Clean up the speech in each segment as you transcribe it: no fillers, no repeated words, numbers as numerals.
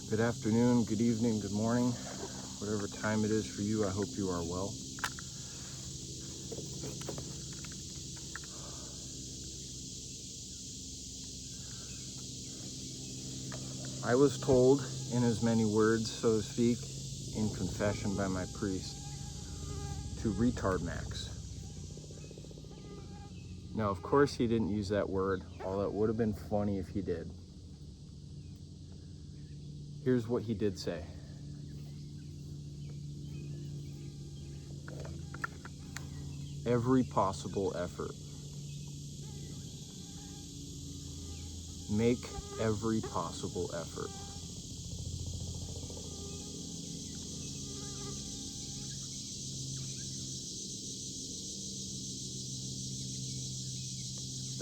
Good afternoon, good evening, good morning, whatever time it is for you. I hope you are well. I was told, in as many words, so to speak, in confession by my priest, to retard max. Now, of course, he didn't use that word, although it would have been funny if he did. Here's what he did say. Every possible effort. Make every possible effort.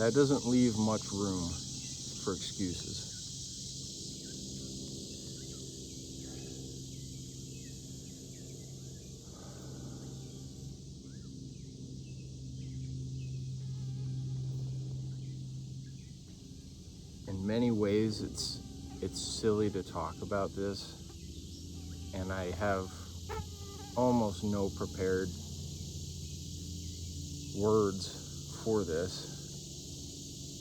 That doesn't leave much room for excuses. In many ways, it's silly to talk about this, and I have almost no prepared words for this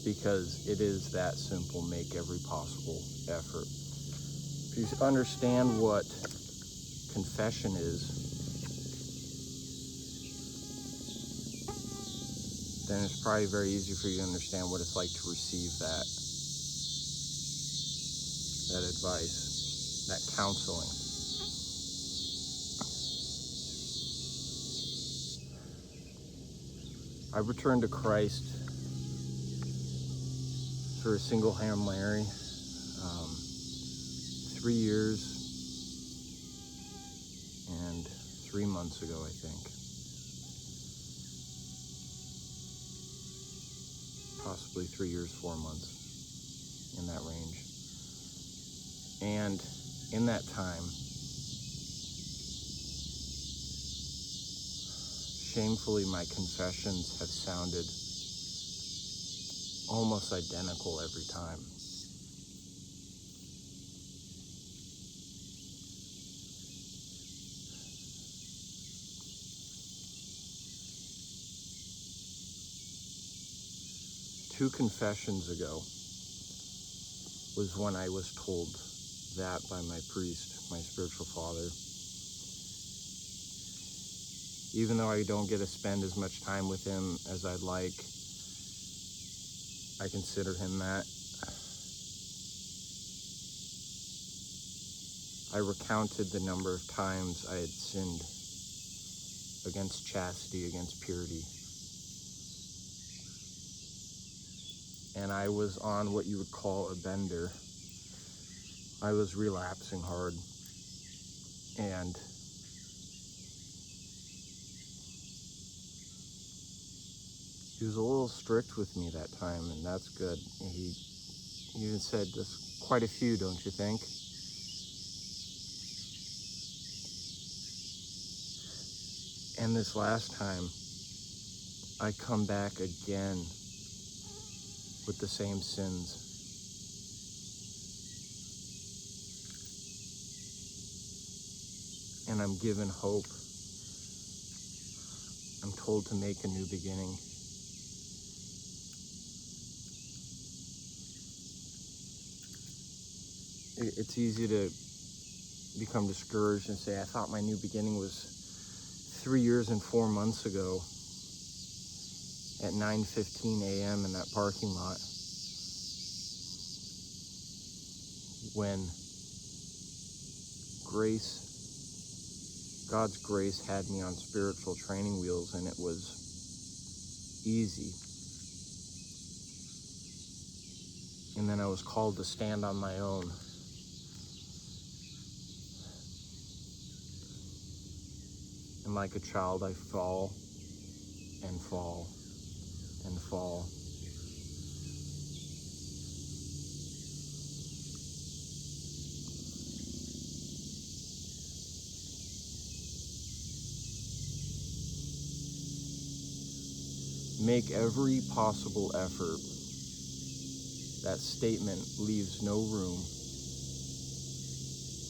because it is that simple. Make every possible effort. If you understand what confession is, then it's probably very easy for you to understand what it's like to receive that advice, that counseling. I returned to Christ through a single Hail Mary 3 years and 3 months ago, I think. Possibly 3 years, 4 months, in that range. And in that time, shamefully, my confessions have sounded almost identical every time. Two confessions ago was when I was told that by my priest, my spiritual father. Even though I don't get to spend as much time with him as I'd like, I consider him that. I recounted the number of times I had sinned against chastity, against purity. And I was on what you would call a bender. I was relapsing hard. And he was a little strict with me that time, and that's good. He even said, "There's quite a few, don't you think?" And this last time, I come back again with the same sins. And I'm given hope. I'm told to make a new beginning. It's easy to become discouraged and say, I thought my new beginning was 3 years and 4 months ago at 9:15 a.m. in that parking lot, when God's grace had me on spiritual training wheels, and it was easy. And then I was called to stand on my own. And like a child, I fall and fall and fall. Make every possible effort. That statement leaves no room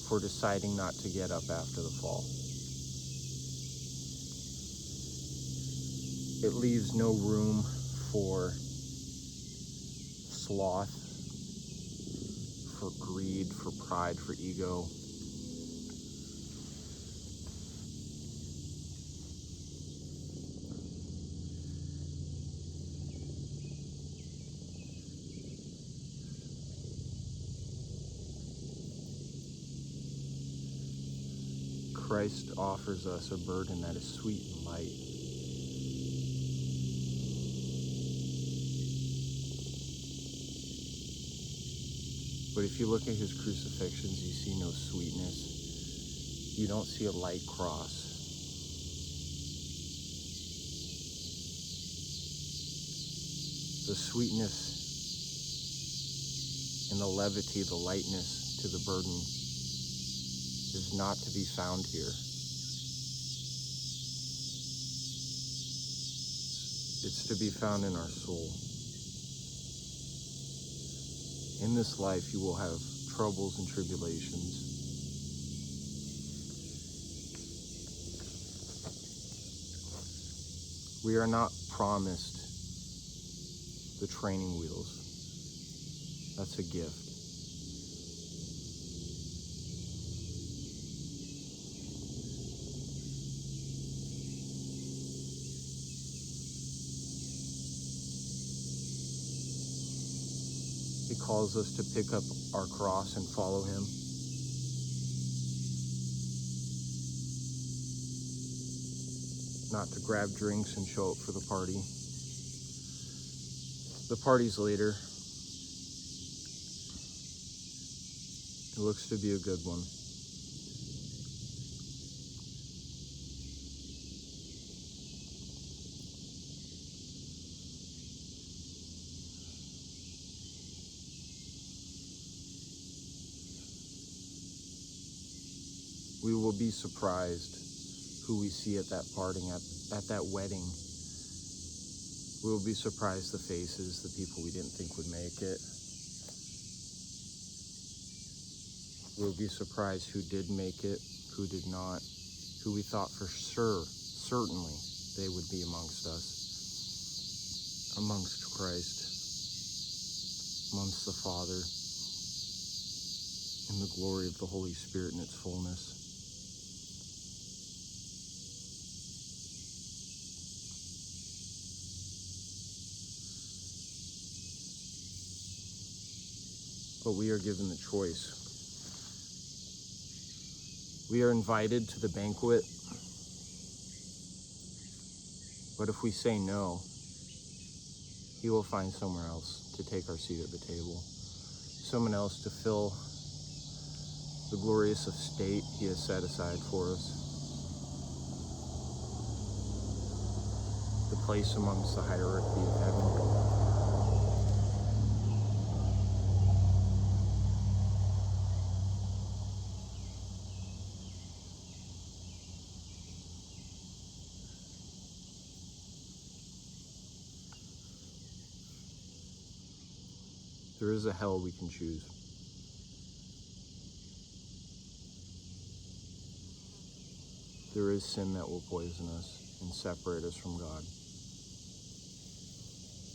for deciding not to get up after the fall. It leaves no room for sloth, for greed, for pride, for ego. Christ offers us a burden that is sweet and light. But if you look at his crucifixions, you see no sweetness. You don't see a light cross. The sweetness and the levity, the lightness to the burden is not to be found here. It's to be found in our soul. In this life, you will have troubles and tribulations. We are not promised the training wheels. That's a gift. He calls us to pick up our cross and follow him. Not to grab drinks and show up for the party. The party's later. It looks to be a good one. We will be surprised who we see at that party, at that wedding. We will be surprised the faces, the people we didn't think would make it. We'll be surprised who did make it, who did not, who we thought for sure, certainly, they would be amongst us, amongst Christ, amongst the Father, in the glory of the Holy Spirit in its fullness. But we are given the choice. We are invited to the banquet, but if we say no, he will find somewhere else to take our seat at the table, someone else to fill the glorious estate he has set aside for us, the place amongst the hierarchy of heaven. There is a hell we can choose. There is sin that will poison us and separate us from God.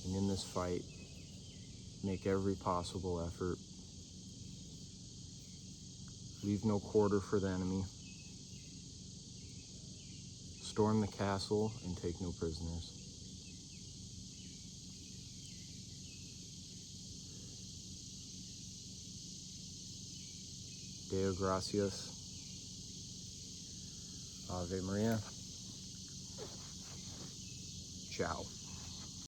And in this fight, make every possible effort. Leave no quarter for the enemy. Storm the castle and take no prisoners. Deo gracias. Ave Maria. Ciao.